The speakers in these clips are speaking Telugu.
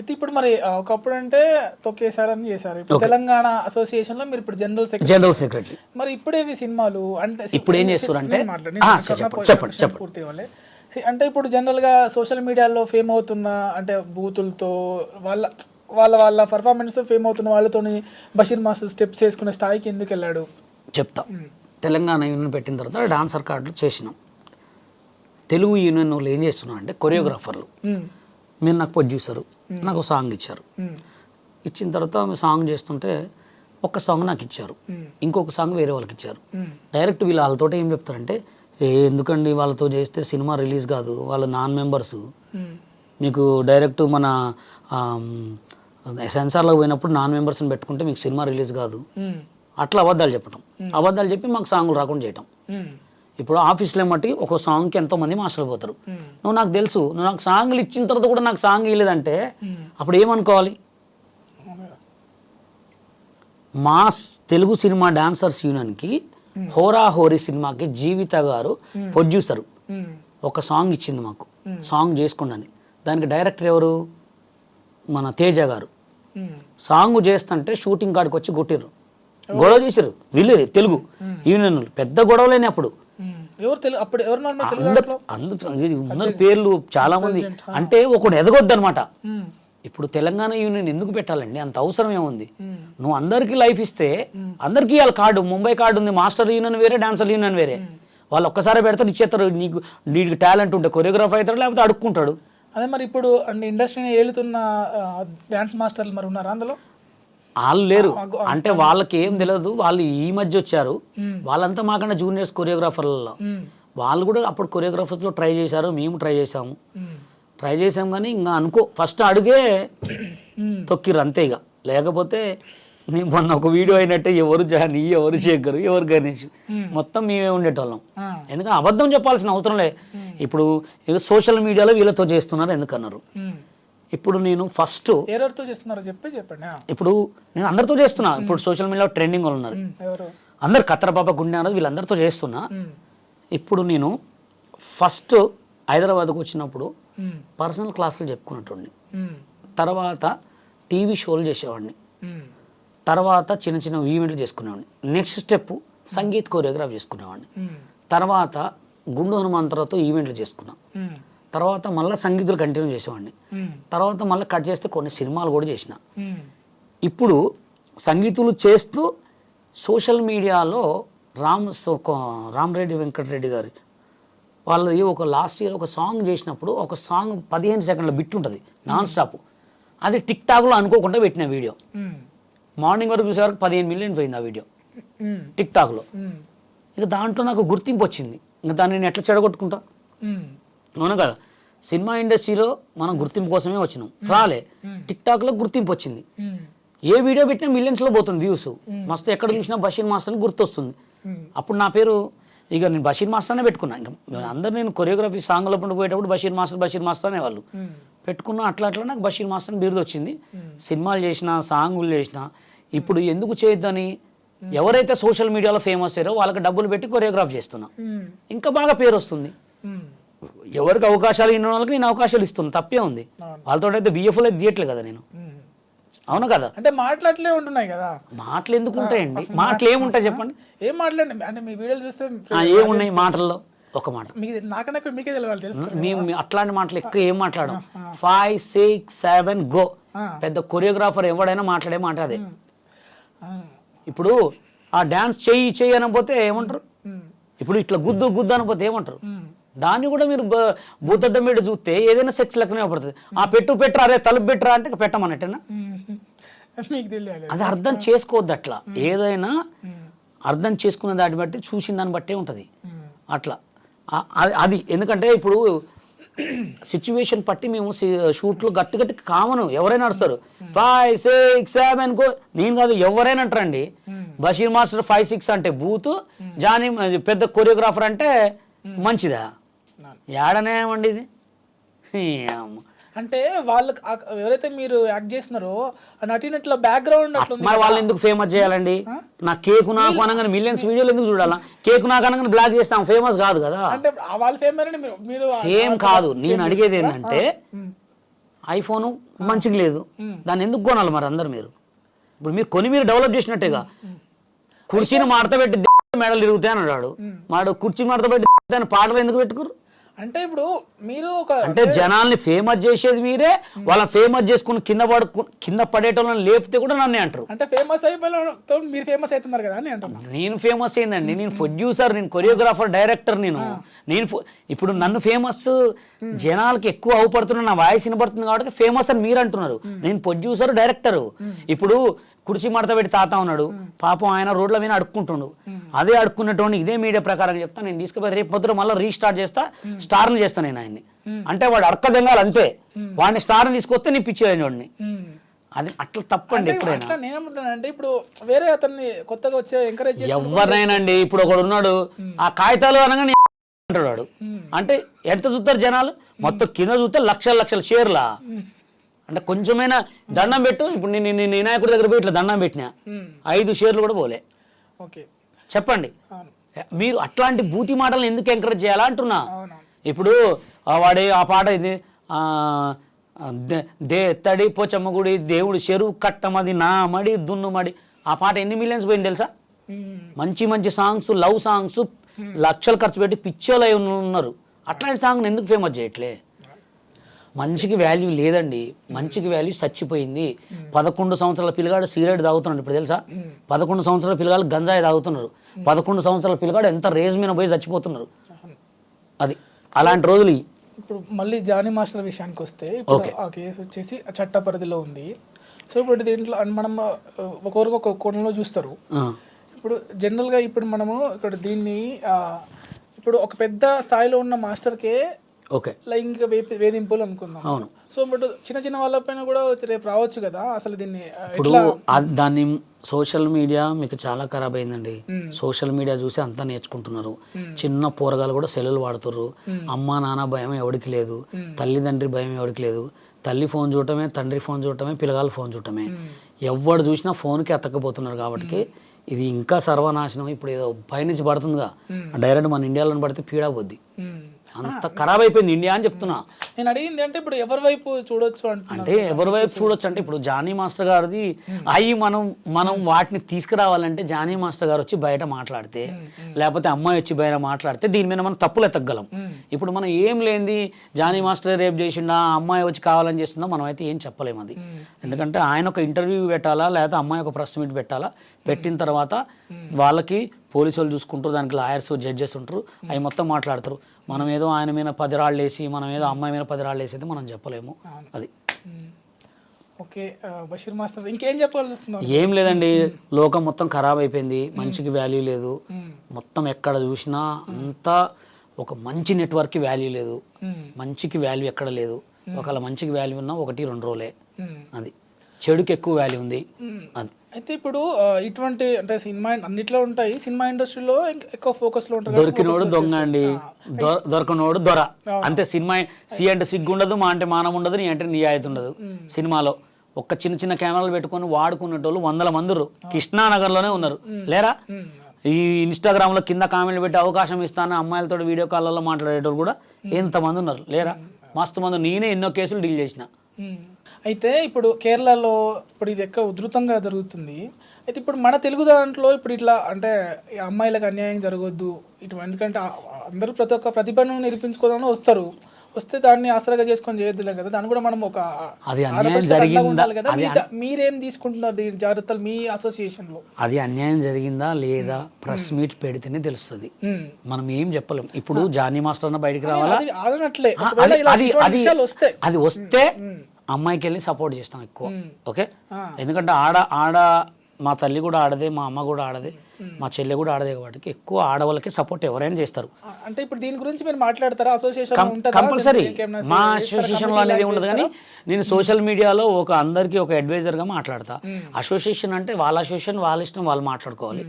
అయితే ఇప్పుడు మరి ఒకప్పుడు అంటే తొక్కేసారని చేశారు. ఇప్పుడు తెలంగాణ అసోసియేషన్ లో మీరు ఇప్పుడు జనరల్ సెక్రటరీ. మరి ఇప్పుడేవి సినిమాలు అంటే ఇప్పుడు ఏం చేస్తారంటే పూర్తి వాళ్ళే అంటే ఇప్పుడు జనరల్ గా సోషల్ మీడియాలో ఫేమ్ అవుతున్న అంటే బూతులతో వాళ్ళ వాళ్ళ వాళ్ళ పర్ఫార్మెన్స్ తో ఫేమ్ అవుతున్న వాళ్ళతోని బషీర్ మాస్టర్ స్టెప్స్ వేసుకునే స్థాయికి ఎందుకు వెళ్ళాడు చెప్తా. తెలంగాణ యూనియన్ పెట్టిన తర్వాత డాన్సర్ కార్డులు చేసినాం. తెలుగు యూనియన్ వాళ్ళు ఏం చేస్తున్నారు అంటే కొరియోగ్రాఫర్లు మీరు నాకు ప్రొడ్యూసరు నాకు సాంగ్ ఇచ్చారు. ఇచ్చిన తర్వాత సాంగ్ చేస్తుంటే ఒక్క సాంగ్ నాకు ఇచ్చారు, ఇంకొక సాంగ్ వేరే వాళ్ళకి ఇచ్చారు. డైరెక్ట్ వీళ్ళు వాళ్ళతో ఏం చెప్తారంటే ఎందుకండి వాళ్ళతో చేస్తే సినిమా రిలీజ్ కాదు, వాళ్ళ నాన్ మెంబర్స్, మీకు డైరెక్ట్ మన సెన్సార్లో పోయినప్పుడు నాన్ మెంబర్స్ని పెట్టుకుంటే మీకు సినిమా రిలీజ్ కాదు. అట్లా అబద్ధాలు చెప్పటం, అబద్ధాలు చెప్పి మాకు సాంగులు రాకుండా చేయటం. ఇప్పుడు ఆఫీస్లో మట్టి ఒక సాంగ్కి ఎంతోమంది మాస్టర్లు పోతారు. నువ్వు నాకు తెలుసు, నువ్వు నాకు సాంగ్లు ఇచ్చిన తర్వాత కూడా నాకు సాంగ్ ఇవ్వలేదంటే అప్పుడు ఏమనుకోవాలి? మాస్ తెలుగు సినిమా డాన్సర్స్ యూనియన్కి హోరా హోరీ సినిమాకి జీవిత గారు ప్రొడ్యూసరు ఒక సాంగ్ ఇచ్చింది మాకు, సాంగ్ చేసుకోండి. దానికి డైరెక్టర్ ఎవరు? మన తేజ గారు. సాంగ్ చేస్తుంటే షూటింగ్ కాడికి వచ్చి కొట్టిర్రు, గొడవ చేశారు వీళ్ళు తెలుగు యూనియన్. పెద్ద గొడవలేని అప్పుడు అందరు పేర్లు చాలా మంది. అంటే ఒకడు ఎదగొద్దు అనమాట. ఇప్పుడు తెలంగాణ యూనియన్ ఎందుకు పెట్టాలండి? అంత అవసరం ఏముంది? నువ్వు అందరికీ లైఫ్ ఇస్తే అందరికీ ఇవ్వాలి కార్డు. ముంబై కార్డు ఉంది, మాస్టర్ యూనియన్ వేరే, డాన్సర్ యూనియన్ వేరే. వాళ్ళు ఒక్కసారి పెడతారు, ఇచ్చేస్తారు. నీకు టాలెంట్ ఉంటే కొరియోగ్రాఫర్ అవుతాడు, లేకపోతే అడుక్కుంటాడు. అదే మరి ఇప్పుడు ఇండస్ట్రీని ఏలుతున్న డాన్స్ మాస్టర్లు మరి ఉన్నారా అందులో? వాళ్ళు లేరు. అంటే వాళ్ళకి ఏం తెలియదు, వాళ్ళు ఈ మధ్య వచ్చారు. వాళ్ళంతా మాకన్నా జూనియర్స్ కొరియోగ్రాఫర్లలో. వాళ్ళు కూడా అప్పుడు కొరియోగ్రాఫర్స్లో ట్రై చేశారు, మేము ట్రై చేసాము. కానీ ఇంకా అనుకో ఫస్ట్ అడుగే తొక్కిరు అంతే. ఇక లేకపోతే నేను మొన్న ఒక వీడియో అయినట్టే ఎవరు జాని, ఎవరు శేఖర్, ఎవరు గణేష్, మొత్తం మేమే ఉండేటోళ్ళం. ఎందుకంటే అబద్ధం చెప్పాల్సిన అవసరం లే. ఇప్పుడు సోషల్ మీడియాలో వీళ్ళతో చేస్తున్నారు ఎందుకన్నారు. ఇప్పుడు నేను ఫస్ట్ ఇప్పుడు నేను అందరితో చేస్తున్నా. ఇప్పుడు సోషల్ మీడియాలో ట్రెండింగ్ వాళ్ళు ఉన్నారు అందరు, కత్తరబాబా గుండె అన్నది వీళ్ళందరితో చేస్తున్నా. ఇప్పుడు నేను ఫస్ట్ హైదరాబాద్కు వచ్చినప్పుడు పర్సనల్ క్లాసులు చెప్పుకున్నట్టుండి, తర్వాత టీవీ షోలు చేసేవాడిని, తర్వాత చిన్న చిన్న ఈవెంట్లు చేసుకునేవాడిని. నెక్స్ట్ స్టెప్ సంగీత్ కొరియోగ్రాఫ్ చేసుకునేవాడిని. తర్వాత గుండు హనుమంతరావుతో ఈవెంట్లు చేసుకున్నా. తర్వాత మళ్ళీ సంగీతులు కంటిన్యూ చేసేవాడిని. తర్వాత మళ్ళీ కట్ చేస్తే కొన్ని సినిమాలు కూడా చేసిన. ఇప్పుడు సంగీతులు చేస్తూ సోషల్ మీడియాలో రామరెడ్డి వెంకటరెడ్డి గారి వాళ్ళది ఒక లాస్ట్ ఇయర్ ఒక సాంగ్ చేసినప్పుడు, ఒక సాంగ్ 15 సెకండ్ల బిట్ ఉంటుంది నాన్ స్టాప్. అది టిక్ టాక్లో అనుకోకుండా పెట్టిన వీడియో. మార్నింగ్ వరకు చూసేవరకు 15 మిలియన్ పోయింది ఆ వీడియో టిక్ టాక్లో. ఇక దాంట్లో నాకు గుర్తింపు వచ్చింది. ఇంకా దాన్ని నేను ఎట్లా చెడగొట్టుకుంటా? అవును కదా. సినిమా ఇండస్ట్రీలో మనం గుర్తింపు కోసమే వచ్చినాం, రాలే. టిక్ టాక్లో గుర్తింపు వచ్చింది. ఏ వీడియో పెట్టినా మిలియన్స్లో పోతుంది వ్యూస్. మస్తు ఎక్కడ చూసినా బషీర్ మాస్టర్ అని గుర్తొస్తుంది. అప్పుడు నా పేరు ఇక నేను బషీర్ మాస్టర్నే పెట్టుకున్నా. ఇంకా అందరు నేను కొరియోగ్రఫీ సాంగ్లో పోయేటప్పుడు బషీర్ మాస్టర్ అనేవాళ్ళు పెట్టుకున్నా. అట్లా నాకు బషీర్ మాస్టర్ అని బిరుదు వచ్చింది. సినిమాలు చేసిన, సాంగులు చేసిన. ఇప్పుడు ఎందుకు చేయొద్దని ఎవరైతే సోషల్ మీడియాలో ఫేమస్ అయ్యారో వాళ్ళకి డబ్బులు పెట్టి కొరియోగ్రాఫ్ చేస్తున్నా, ఇంకా బాగా పేరు వస్తుంది. ఎవరికి అవకాశాలు ఇన్న వాళ్ళకి నేను అవకాశాలు ఇస్తున్నా, తప్పే ఉంది. వాళ్ళతో అయితే బిఎఫ్లో తీయట్లేదు కదా నేను, అవును కదా. అంటే మాట్లాడలే ఉంటున్నాయి కదా. మాటలు ఎందుకు ఉంటాయండి? మాటలు ఏముంటాయి చెప్పండి? ఏం మాట్లాడండి అంటే మీ వీడియోలు చూస్తే ఏమున్నాయి మాటల్లో? ఒక మాట నాకన్నా మీకే తెలియాలి తెలుసు. మేము అట్లాంటి మాటలు ఎక్కువ ఏం మాట్లాడడం. 5, 6, 7 గో. పెద్ద కొరియోగ్రాఫర్ ఎవడైనా మాట్లాడే మాట అదే. ఇప్పుడు ఆ డాన్స్ చెయ్యి అనకపోతే ఏమంటారు? ఇప్పుడు ఇట్లా గుద్దు అనకపోతే ఏమంటారు? దాన్ని కూడా మీరు భూతద్దం మీద చూస్తే ఏదైనా సెక్స్ లెక్కనే పడుతుంది. ఆ పెట్టరా, అరే తలుపు పెట్టరా అంటే పెట్టమన్నట్టేనా? అది అర్థం చేసుకోవద్దు. అట్లా ఏదైనా అర్థం చేసుకునే దాన్ని బట్టి, చూసిన దాన్ని బట్టే ఉంటుంది అట్లా. అది ఎందుకంటే ఇప్పుడు సిచ్యువేషన్ పట్టి మేము షూట్లు గట్టి కామను ఎవరైనా నడుస్తారు. 5, 6, 7 గో. నేను కాదు, ఎవరైనా అంటారండి. బషీర్ మాస్టర్ 5, 6 అంటే బూత్, జానీ పెద్ద కొరియోగ్రాఫర్ అంటే మంచిదా? ఏడనేమండి ఇది? అంటే వాళ్ళకి ఎవరైతే మీరు యాక్ట్ చేస్తున్నారో నటినట్ల బ్యాక్గ్రౌండ్ మరి వాళ్ళు ఎందుకు ఫేమస్ చేయాలండి? నా కేకు నాకు అనగానే మిలియన్స్ వీడియోలు ఎందుకు చూడాలా? కేకు నాకు అనగానే బ్లాక్ చేస్తాం, ఫేమస్ కాదు కదా. అంటే వాళ్ళు ఫేమ్ కాదు. నేను అడిగేది ఏంటంటే ఐఫోన్ మంచిగా లేదు, దాన్ని ఎందుకు కొనాలి మరి అందరు? ఇప్పుడు మీరు కొని మీరు డెవలప్ చేసినట్టేగా. కుర్చీని మడతపెట్టి మెడలు తిరుగుతాయి అని అన్నాడు, మాడు కుర్చీ మడతపెట్టి పాటలు ఎందుకు పెట్టుకోరు? అంటే ఇప్పుడు మీరు ఒక అంటే జనాల్ని ఫేమస్ చేసేది మీరే, వాళ్ళని ఫేమస్ చేసుకుని కింద పడేటోళ్ళని లేపితే కూడా నన్నే అంటారు. అంటే ఫేమస్ అయిపోయిన మీరు ఫేమస్ అవుతున్నారు కదా అని అంటున్నా. నేను ఫేమస్ అయిందండి, నేను ప్రొడ్యూసర్, నేను కొరియోగ్రాఫర్, డైరెక్టర్. నేను ఇప్పుడు నన్ను ఫేమస్ జనాలకి ఎక్కువ అవపడుతున్నా, నా వాయిస్ వినపడుతుంది కాబట్టి ఫేమస్ అని మీరు అంటున్నారు. నేను ప్రొడ్యూసర్, డైరెక్టర్. ఇప్పుడు కుర్చీ మడత పెట్టి తాత ఉన్నాడు పాపం, ఆయన రోడ్ల మీద అడుక్కుంటుండు. అదే అడుక్కున్నటువంటి ఇదే మీడియా ప్రకారం చెప్తా, నేను తీసుకుపోయి రేపు పొద్దున మళ్ళీ రీస్టార్ట్ చేస్తా, స్టార్ని చేస్తాను నేను ఆయన్ని. అంటే వాడు అడక్క దెంగాలి అంతే, వాడిని స్టార్ని తీసుకొస్తే నీ పిచ్చి వాడిని. అది అట్లా తప్పండి ఎప్పుడైనా. అంటే ఇప్పుడు వేరే అతన్ని కొత్తగా వచ్చే ఎంకరేజ్ ఎవరినైనా అండి, ఇప్పుడు ఒకడు ఉన్నాడు ఆ కాగితాలు అనగా అంటాడు వాడు. అంటే ఎంత చూస్తారు జనాలు? మొత్తం కింద చూస్తే లక్షల లక్షల షేర్లా. అంటే కొంచెమైనా దండం పెట్టు. ఇప్పుడు నేను వినాయకుడి దగ్గర పోయి ఇట్లా దండం పెట్టినా 5 షేర్లు కూడా పోలే. ఓకే చెప్పండి, మీరు అట్లాంటి బూతి మాటలు ఎందుకు ఎంకరేజ్ చేయాలా అంటున్నా. ఇప్పుడు వాడే ఆ పాట ఇది తడి పోచమ్మ గుడి దేవుడు చెరువు కట్టమది నా మడి దున్నుమడి, ఆ పాట ఎన్ని మిలియన్స్ పోయింది తెలుసా? మంచి మంచి సాంగ్స్, లవ్ సాంగ్స్ లక్షలు ఖర్చు పెట్టి పిచ్చోలు అయి ఉన్నారు. అట్లాంటి సాంగ్ని ఎందుకు ఫేమస్ చేయట్లే? మనిషికి వాల్యూ లేదండి, మంచికి వాల్యూ చచ్చిపోయింది. 11 సంవత్సరాల పిల్లగాడు సిగరెట్ తాగుతున్నాడు ఇప్పుడు తెలుసా? 11 సంవత్సరాల పిల్లగాడు గంజాయి తాగుతున్నారు. 11 సంవత్సరాల పిల్లగాడు ఎంత రేజ్ మీద పోయి చచ్చిపోతున్నారు. అది అలాంటి రోజులు. ఇప్పుడు మళ్ళీ జానీ మాస్టర్ విషయానికి వస్తే, ఆ కేసు వచ్చేసి చట్ట పరిధిలో ఉంది. సో ఇప్పుడు దీంట్లో మనం ఒకరికి ఒక కోణంలో చూస్తారు. ఇప్పుడు జనరల్గా ఇప్పుడు మనము ఇక్కడ దీన్ని ఇప్పుడు ఒక పెద్ద స్థాయిలో ఉన్న మాస్టర్కే లైంగిక వేధింపులు అనుకుందాం. అవును. సో బట్ చిన్న చిన్న వాళ్ళపైన కూడా రేపు రావచ్చు కదా. అసలు దీన్ని ఇప్పుడు దాన్ని సోషల్ మీడియా మీకు చాలా ఖరాబ్ అయిందండి. సోషల్ మీడియా చూసి అంతా నేర్చుకుంటున్నారు. చిన్న పోరగాలు కూడా సెల్లులు వాడుతున్నారు. అమ్మా నాన్న భయం ఎవరికి లేదు, తల్లిదండ్రి భయం ఎవరికి లేదు. తల్లి ఫోన్ చూడటమే, తండ్రి ఫోన్ చూడటమే, పిల్లగాళ్ళు ఫోన్ చూడటమే. ఎవడు చూసినా ఫోన్కి అతకపోతున్నారు. కాబట్టి ఇది ఇంకా సర్వనాశనం. ఇప్పుడు ఏదో పైనుంచి పడుతుందిగా, డైరెక్ట్ మన ఇండియాలో పడితే పీడా పోద్ది. అంత ఖరాబ్ అయిపోయింది ఇండియా అని చెప్తున్నా. నేను అడిగింది అంటే ఇప్పుడు ఎవరి వైపు చూడొచ్చు అంటే ఎవరి వైపు చూడొచ్చు అంటే ఇప్పుడు జానీ మాస్టర్ గారిది అయ్యి మనం వాటిని తీసుకురావాలంటే జానీ మాస్టర్ గారు వచ్చి బయట మాట్లాడితే, లేకపోతే అమ్మాయి వచ్చి బయట మాట్లాడితే దీని మీద మనం తప్పులు ఎత్తగలం. ఇప్పుడు మనం ఏం లేనిది జానీ మాస్టర్ రేపు చేసిండా, అమ్మాయి వచ్చి కావాలని చేస్తుందా, మనం అయితే ఏం చెప్పలేము. అది ఎందుకంటే ఆయన ఒక ఇంటర్వ్యూ పెట్టాలా, లేకపోతే అమ్మాయి ఒక ప్రెస్ మీట్ పెట్టాలా, పెట్టిన తర్వాత వాళ్ళకి పోలీసు వాళ్ళు చూసుకుంటారు, దానికి లాయర్స్, జడ్జెస్ ఉంటారు, అవి మొత్తం మాట్లాడతారు. మనం ఏదో ఆయన మీద 10 రాళ్ళు వేసి, మనం ఏదో అమ్మాయి మీద 10 రాళ్ళు వేసి మనం చెప్పలేము. అది ఓకే. బషీర్ మాస్టర్ ఇంకేం చెప్పాలి? ఏం లేదండి, లోకం మొత్తం ఖరాబ్ అయిపోయింది, మంచికి వాల్యూ లేదు. మొత్తం ఎక్కడ చూసినా అంతా ఒక మంచి నెట్వర్క్కి వాల్యూ లేదు, మంచికి వాల్యూ ఎక్కడ లేదు. ఒకవేళ మంచికి వాల్యూ ఉన్నా 1-2 రోజులే. అది చెడుకి ఎక్కువ వాల్యూ ఉంది. అది అయితే ఇప్పుడు ఇటువంటి అంటే సినిమా అన్నిట్లో ఉంటాయి, సినిమా ఇండస్ట్రీలో ఎక్కువ ఫోకస్లో ఉంటారు. దొరికినోడు దొంగ అండి, దొరకనోడు దొర అంతే. సినిమా సి అంటే సిగ్గు ఉండదు, మా అంటే మానం ఉండదు, నీ అంటే నియాయత ఉండదు. సినిమాలో ఒక్క చిన్న చిన్న కెమెరాలు పెట్టుకొని వాడుకునేటోళ్ళు 100 మంది కృష్ణానగర్లోనే ఉన్నారు లేరా? ఈ ఇన్స్టాగ్రామ్లో కింద కామెంట్లు పెట్టి అవకాశం ఇస్తాను అమ్మాయిలతో వీడియో కాల్లో మాట్లాడేటోళ్ళు కూడా ఎంతమంది ఉన్నారు లేరా? మస్తు మంది. నేనే ఎన్నో కేసులు డీల్ చేసిన. అయితే ఇప్పుడు కేరళలో ఇప్పుడు ఇది ఎక్కువ ఉధృతంగా జరుగుతుంది. అయితే ఇప్పుడు మన తెలుగు దాంట్లో ఇప్పుడు ఇట్లా అంటే అమ్మాయిలకు అన్యాయం జరగొద్దు ఇటు, ఎందుకంటే అందరూ ప్రతి ఒక్క ప్రతిభను నిరూపించుకోవడానికి వస్తే దాన్ని ఆసరాగా చేసుకొని చేయొద్దులే కదా. దాన్ని కూడా మనం ఒక అది అన్యాయం జరిగిందా కదా, మీరేం తీసుకుంటున్నారు దీని జాగ్రత్తలు మీ అసోసియేషన్లో? అది అన్యాయం జరిగిందా లేదా ప్రెస్ మీట్ పెడితేనే తెలుస్తుంది, మనం ఏం చెప్పలేం. ఇప్పుడు జానీ మాస్టర్ అన్న బయటికి రావాలా, అది వస్తే అమ్మాయికి వెళ్ళి సపోర్ట్ చేస్తాం ఎక్కువ. ఓకే, ఎందుకంటే ఆడ మా తల్లి కూడా ఆడదే, మా అమ్మ కూడా ఆడదే, మా చెల్లె కూడా ఆడదే, కాబట్టి ఎక్కువ ఆడవాళ్ళకి సపోర్ట్ ఎవరైనా చేస్తారు. అంటే ఇప్పుడు దీని గురించి మీరు మాట్లాడతారా? అసోసియేషన్ కంపల్సరీ మా అసోసియేషన్లో అనేది ఉండదు, కానీ నేను సోషల్ మీడియాలో అందరికీ ఒక అడ్వైజర్గా మాట్లాడతా. అసోసియేషన్ అంటే వాళ్ళ అసోసియేషన్, వాళ్ళ ఇష్టం, వాళ్ళు మాట్లాడుకోవాలి.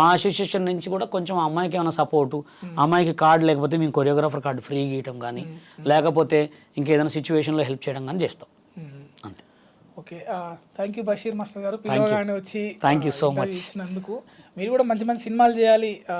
మా అసోసియేషన్ నుంచి కూడా కొంచెం అమ్మాయికి ఏమైనా సపోర్టు, అమ్మాయికి కార్డు లేకపోతే మేము కొరియోగ్రాఫర్ కార్డు ఫ్రీ గీయటం కానీ, లేకపోతే ఇంకేదైనా సిచ్యువేషన్లో హెల్ప్ చేయడం కానీ చేస్తాం అంతే. Okay, thank you Basheer master గారు, పిల్లగానే వచ్చి థ్యాంక్ యూ సో మచ్ ఇచ్చినందుకు. మీరు కూడా మంచి మంచి సినిమాలు చేయాలి.